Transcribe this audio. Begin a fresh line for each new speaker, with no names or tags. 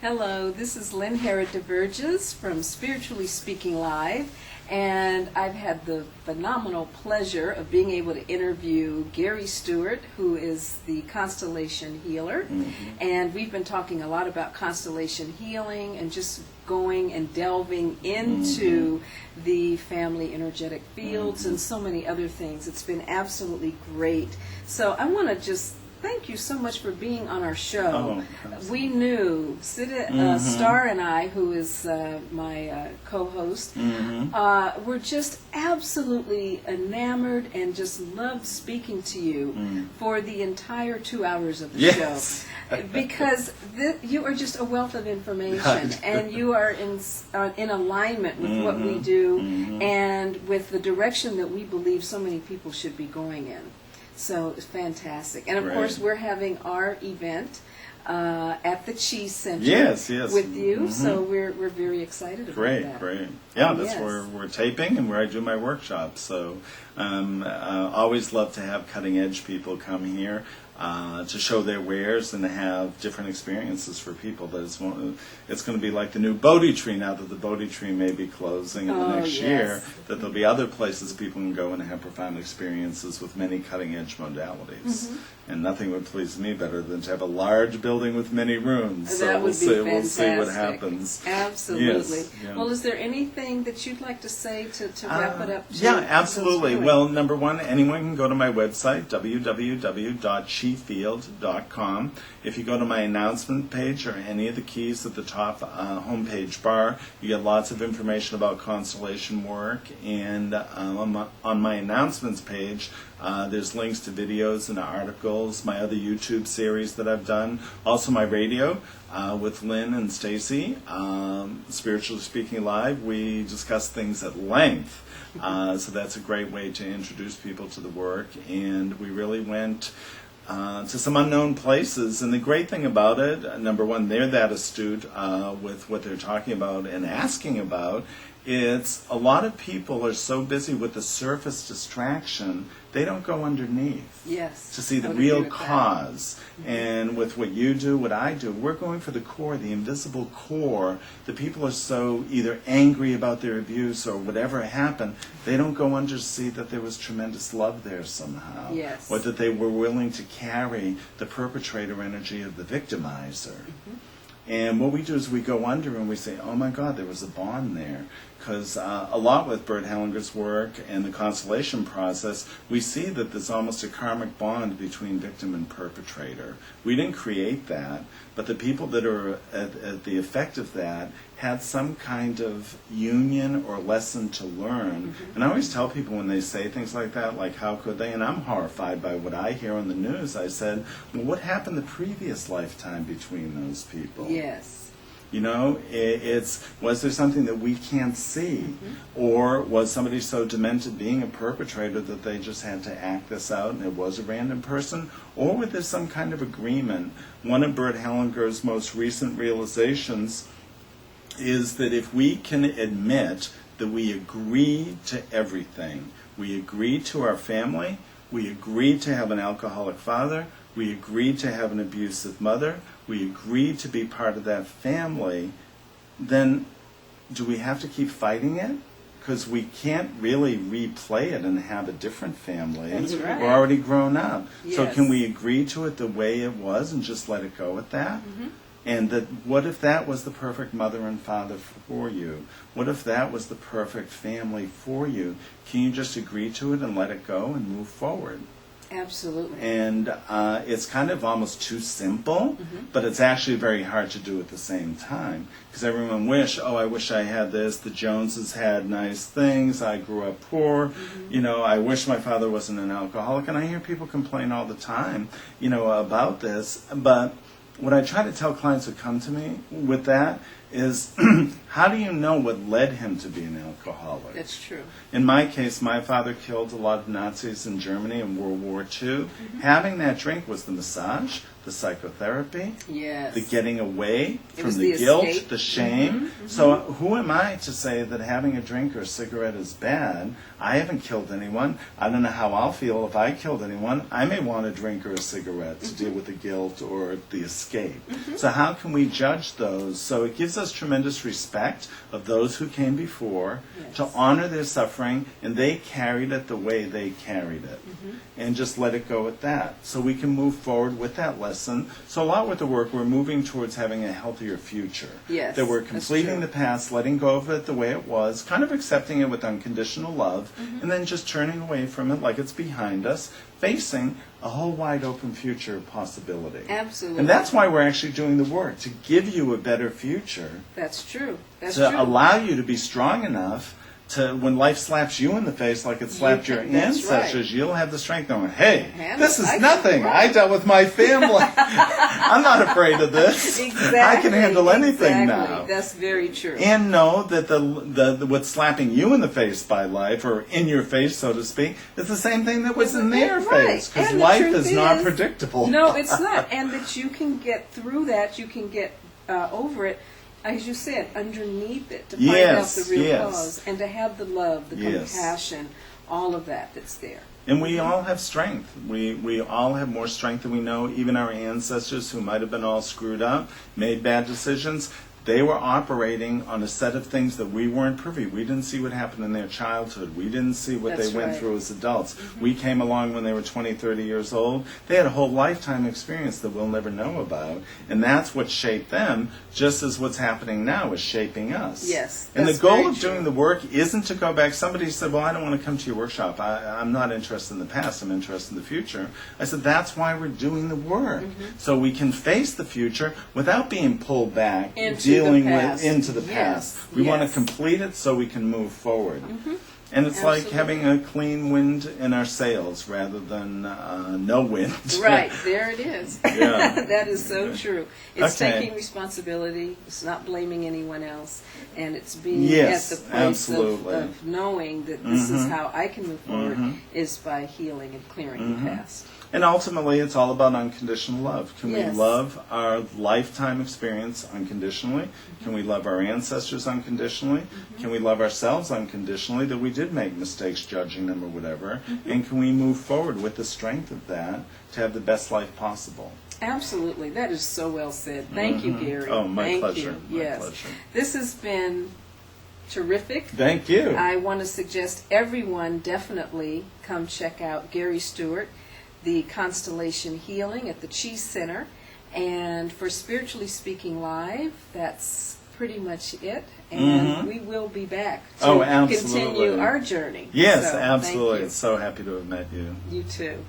Hello, this is Lynne DeVerges from Spiritually Speaking Live, and I've had the phenomenal pleasure of being able to interview Gary Stuart, who is the constellation healer, and we've been talking a lot about constellation healing and just going and delving into the family energetic fields and so many other things. It's been absolutely great. So I want to just thank you so much for being on our show. We knew, Star and I, who is my co-host, were just absolutely enamored and just loved speaking to you for the entire 2 hours of the show. Because you are just a wealth of information, and you are in alignment with what we do and with the direction that we believe so many people should be going in. So it's fantastic. And of course, we're having our event at the Cheese Center with you. So we're very excited about that. Great.
Yeah, that's where we're taping and where I do my workshops. So always love to have cutting edge people come here to show their wares and to have different experiences for people. That it's going to be like the new Bodhi tree now that the Bodhi tree may be closing in the next year, that there'll be other places people can go and have profound experiences with many cutting edge modalities. And nothing would please me better than to have a large building with many rooms.
So
we'll see what happens.
Absolutely. Yes, Well, is there anything that you'd like to say to wrap it up?
Absolutely. Well, number one, anyone can go to my website, www.chifield.com. If you go to my announcement page or any of the keys at the top homepage bar, you get lots of information about constellation work. And on my announcements page, there's links to videos and articles, my other YouTube series that I've done, also my radio with Lynne and Stacy, Spiritually Speaking Live. We discuss things at length, so that's a great way to introduce people to the work. And we really went to some unknown places, and the great thing about it, number one, they're that astute with what they're talking about and asking about. It's a lot of people are so busy with the surface distraction, they don't go underneath to see the real cause. And with what you do, what I do, we're going for the core, the invisible core. The people are so either angry about their abuse or whatever happened, they don't go under to see that there was tremendous love there somehow. Or that they were willing to carry the perpetrator energy of the victimizer. And what we do is we go under and we say, oh my God, there was a bond there. Because a lot with Bert Hellinger's work and the constellation process, we see that there's almost a karmic bond between victim and perpetrator. We didn't create that, but the people that are at the effect of that had some kind of union or lesson to learn. And I always tell people when they say things like that, like how could they, and I'm horrified by what I hear on the news, I said, well, what happened the previous lifetime between those people? You know, was there something that we can't see? Or was somebody so demented being a perpetrator that they just had to act this out and it was a random person? Or was there some kind of agreement? One of Bert Hellinger's most recent realizations is that if we can admit that we agree to everything, we agree to our family, we agree to have an alcoholic father, we agree to have an abusive mother, we agree to be part of that family, then do we have to keep fighting it? Because we can't really replay it and have a different family. We're already grown up. So can we agree to it the way it was and just let it go at that? And that, what if that was the perfect mother and father for you? What if that was the perfect family for you? Can you just agree to it and let it go and move forward?
Absolutely.
And it's kind of almost too simple, but it's actually very hard to do at the same time. Because everyone I wish I had this, the Joneses had nice things, I grew up poor, you know, I wish my father wasn't an alcoholic. And I hear people complain all the time, you know, about this. But what I try to tell clients who come to me with that is, how do you know what led him to be an alcoholic?
That's true.
In my case, my father killed a lot of Nazis in Germany in World War II. Having that drink was the massage, the psychotherapy,
Yes.
the getting away
It
from
was
the
the
guilt,
escape.
the shame.
Mm-hmm.
So who am I to say that having a drink or a cigarette is bad? I haven't killed anyone. I don't know how I'll feel if I killed anyone. I may want a drink or a cigarette to deal with the guilt or the escape. So how can we judge those? So it gives us tremendous respect of those who came before,
Yes.
to honor their suffering, and they carried it the way they carried it. And just let it go at that. So we can move forward with that lesson. So a lot with the work, we're moving towards having a healthier future.
Yes,
That we're
that's
completing
true.
the past, letting go of it the way it was, kind of accepting it with unconditional love, and then just turning away from it like it's behind us, facing a whole wide open future possibility.
Absolutely.
And that's why we're actually doing the work, to give you a better future,
That's true. That's
to
true.
allow you to be strong enough to, when life slaps you in the face like it slapped your
that's
ancestors,
right.
you'll have the strength going, hey,
Handle
this
it.
is
I can-
nothing. I dealt with my family. I'm not afraid of this.
Exactly.
I can handle anything
exactly.
now.
That's very true.
And know that the what's slapping you in the face by life, or in your face, so to speak, is the same thing that was in their
Right.
face. Because
And the
life
truth
is not
is-
predictable.
No, it's not. And that you can get through that, you can get over it, as you said, underneath it, to find
Yes,
out the real
yes.
cause, and to have the love, the
Yes.
compassion, all of that that's there.
And we all have strength. We all have more strength than we know. Even our ancestors, who might have been all screwed up, made bad decisions, they were operating on a set of things that we weren't privy. We didn't see what happened in their childhood. We didn't see what
That's
they went
right.
through as adults. We came along when they were 20, 30 years old. They had a whole lifetime experience that we'll never know about. And that's what shaped them, just as what's happening now is shaping us.
Yes,
And the
that's
goal
very
of doing
true.
the work isn't to go back. Somebody said, well, I don't want to come to your workshop. I'm not interested in the past. I'm interested in the future. I said, that's why we're doing the work. So we can face the future without being pulled back,
Into
dealing
the past.
with into the
Yes,
past. We want to
yes.
complete it so we can move forward. And it's like
Absolutely.
having a clean wind in our sails rather than no wind.
Right, there it is.
Yeah.
That is so true. It's
Okay.
taking responsibility, it's not blaming anyone else, and it's being
Yes,
at the place
absolutely.
of knowing that this is how I can move forward, is by healing and clearing the past.
And ultimately, it's all about unconditional love. Can
Yes.
we love our lifetime experience unconditionally? Can we love our ancestors unconditionally? Can we love ourselves unconditionally, that we did make mistakes judging them or whatever? And can we move forward with the strength of that to have the best life possible?
Absolutely, that is so well said. Thank you, Gary.
Oh, my
Thank
pleasure.
You.
My
Yes.
pleasure.
This has been terrific.
Thank you.
I want to suggest everyone definitely come check out Gary Stuart, the Constellation Healing at the Chi Center. And for Spiritually Speaking Live, that's pretty much it. And we will be back to
Oh, absolutely.
continue our journey.
Yes,
So,
absolutely.
Thank
So happy to have met you.
you. You too.